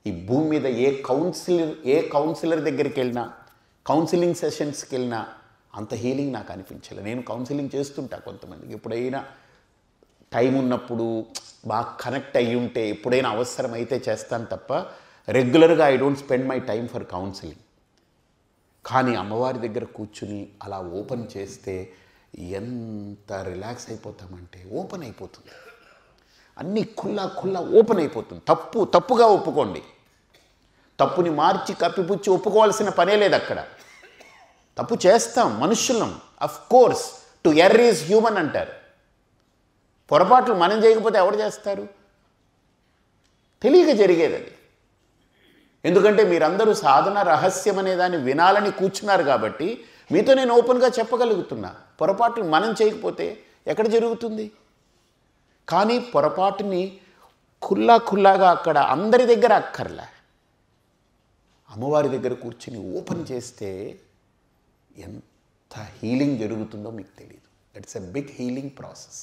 ఈ భూమి మీద ఏ కౌన్సిలర్ దగ్గరికి వెళ్ళినా, కౌన్సిలింగ్ సెషన్స్కి వెళ్ళినా అంత హీలింగ్ నాకు అనిపించలేదు. నేను కౌన్సిలింగ్ చేస్తుంటా కొంతమందికి, ఎప్పుడైనా టైం ఉన్నప్పుడు బాగా కనెక్ట్ అయ్యి ఉంటే ఎప్పుడైనా అవసరమైతే చేస్తాను తప్ప రెగ్యులర్గా I don't spend my time for counselling. కానీ అమ్మవారి దగ్గర కూర్చుని అలా ఓపెన్ చేస్తే ఎంత రిలాక్స్ అయిపోతామంటే ఓపెన్ అయిపోతుంది, అన్నీ ఖుల్లా ఓపెన్ అయిపోతుంది. తప్పుగా ఒప్పుకోండి, తప్పుని మార్చి కప్పిపుచ్చి ఒప్పుకోవాల్సిన పనే లేదు అక్కడ. తప్పు చేస్తాం, మనుషులం, of course, to err is human అంటారు. పొరపాట్లు మనం చేయకపోతే ఎవరు చేస్తారు? తెలియక జరిగేది అది. ఎందుకంటే మీరందరూ సాధన రహస్యం అనే దాన్ని వినాలని కూర్చున్నారు కాబట్టి మీతో నేను ఓపెన్గా చెప్పగలుగుతున్నా. పొరపాట్లు మనం చేయకపోతే ఎక్కడ జరుగుతుంది? కానీ పొరపాటుని ఖుల్లాగా అక్కడ అందరి దగ్గర అక్కర్లే, అమ్మవారి దగ్గర కూర్చుని ఓపెన్ చేస్తే ఎంత హీలింగ్ జరుగుతుందో మీకు తెలియదు. It's a big healing process.